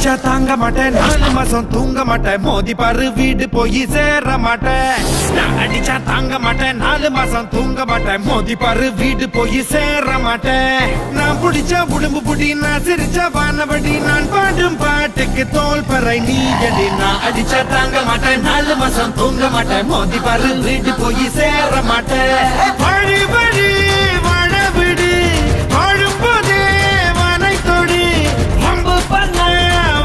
அடிச்சா தாங்க மாட்டேன் 4 மாசம் தூங்க மாட்டேன் மோதி பாரு வீடு போய் சேர மாட்டேன் நான் அடிச்சா தாங்க மாட்டேன் 4 மாசம் தூங்க மாட்டேன் மோதி பாரு வீடு போய் சேர மாட்டேன் நான் புடிச்ச உடம்பு புடி நான் சிரிச்ச வானபடி நான் பாடும் பாட்டுக்கு தோல் பறை நீ அடி நான் அடிச்சா தாங்க மாட்டேன் 4 மாசம் தூங்க மாட்டேன் மோதி பாரு வீடு போய் சேர மாட்டேன் வழி வழி வாழ விடு வாழும் போதே வானை தொடு வம்பு பண்ண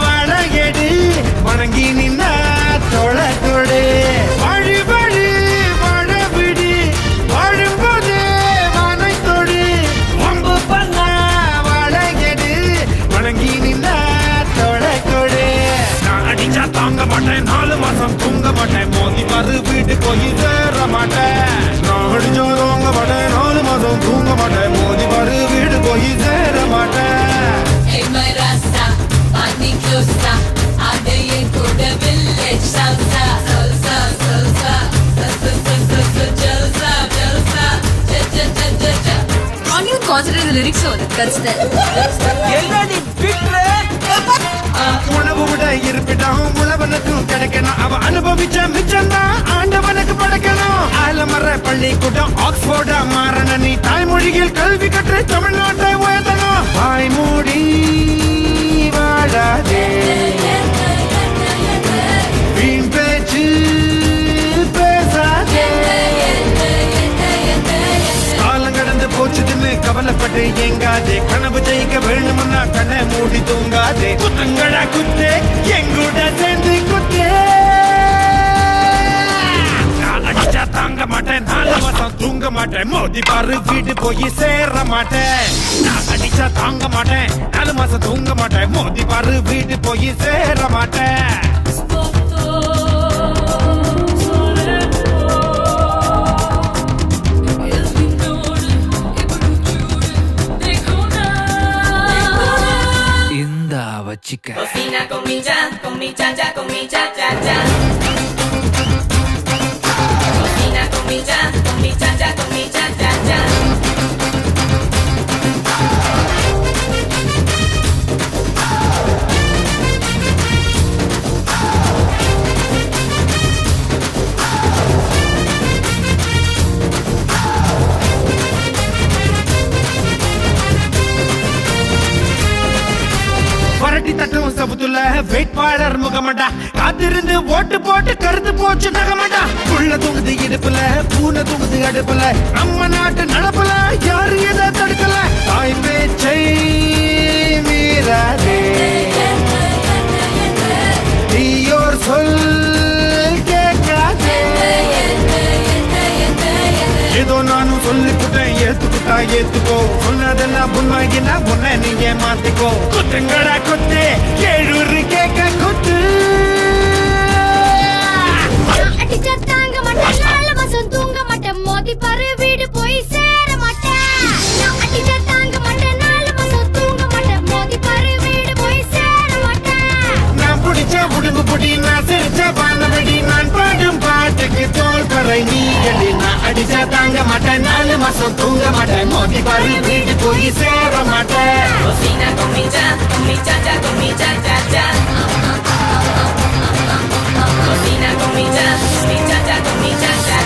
வாழகெடு வணங்கி நின்னா தொழ தொடு வழி வழி வாழ விடு வாழும் போதே வானை தொடு வம்பு பண்ண வாழகெடு வணங்கி நின்னா தொழ கொடு நான் அடிச்சா தாங்க மாட்டேன் 4 மாசம் தூங்க மாட்டேன் மோதி பாரு வீடு போய் சேர மாட்டேன் நான் அடிச்சா தாங்க மாட்டேன் 4 மாசம் தூங்க மாட்டேன் மோதி பாரு வீடு போய் சேர மாட்டேன் Hey my rasta, money closer. Ade ye good village salsa, salsa, salsa, salsa, salsa, salsa, salsa, ja ja ja ja ja. Can't you concentrate the lyrics on it? That's that. என்னடி பிட்ரே உணவு விட இருப்பிடம் உழவனுக்கும் கிடைக்கணும் அவ அனுபவிச்ச மிச்சம் தான் ஆண்டவனுக்கு படைக்கணும் ஆலமர பள்ளிக்கூடம் ஆக்ஸ்போர்டா மாறன நீ தாய்மொழியில் கல்வி கற்று தமிழ்நாட்டை உயர்த்தணும் வாய் மூடி வாழாதே வீண் பேச்சு பேசாதே காலம் கடந்து போச்சுதுன்னு கவலைப்பட்டு எங்காதே கனவு ஜெயிக்க வேணும்னா கண்ணை மூடி தூங்காதே குத்தங்களா குத்தே எங்கூட சேர்ந்து குத்தே நான் அடிச்சா தாங்க மாட்டேன் 4 மாசம் தூங்க மாட்டேன் மோதி பாரு வீடு போய் சேர மாட்டேன் நான் அடிச்சா தாங்க மாட்டேன் 4 மாசம் தூங்க மாட்டேன் மோதி பாரு வீடு போய் சேர மாட்டேன் வச்சிக்க Cocina con mi cha cha, con mi cha cha cha. Cocina con mi cha cha, con mi cha cha cha. வரட்டி தட்டும் சபுத்துல வேட்பாளர் முகமண்டா காத்திருந்து ஓட்டு போட்டு கருத்து போச்சு நகமண்டா புள்ள தூங்குது இடுப்புல பூனை தூங்குது அடுப்புல நம்ம நாட்டு நடப்புல யாரு எதை தடுக்கல தாய் பேச்சை மீறாதே தீயோர் சொல் கேட்காதே ஏதோ நானும் சொல்லிக்கிட்டேன் ஏத்துக்கிட்டா ஏத்துக்கோ சொன்னதெல்லாம் உண்மையினா உன்னை நீங்க மாத்திக்கோ குத்துங்கடா குத்து கேழூரு கேட்க குத்து அடிச்சா தாங்க மாட்டேன் 4 மாசம் தூங்க மாட்டேன் மோதி பாரு வீடு போய் சேர மாட்டேன் நான் அடிச்சா தாங்க மாட்டேன் 4 மாசம் தூங்க மாட்டேன் மோதி பாரு வீடு போய் சேர மாட்டேன் நான் பிடிச்ச உடம்பு புடி நான் சிரிச்ச பானபடி நான் பாடும் பாட்டுக்கு தோல் பறை நீ அடி நான் அடிச்சா தாங்க மாட்டேன் 4 மாசம் தூங்க மாட்டேன் மோதி பாரு வீடு போய் சேர மாட்டேன் Cocina con mi cha cha, con mi cha cha cha. Cocina con mi cha cha, con mi cha cha.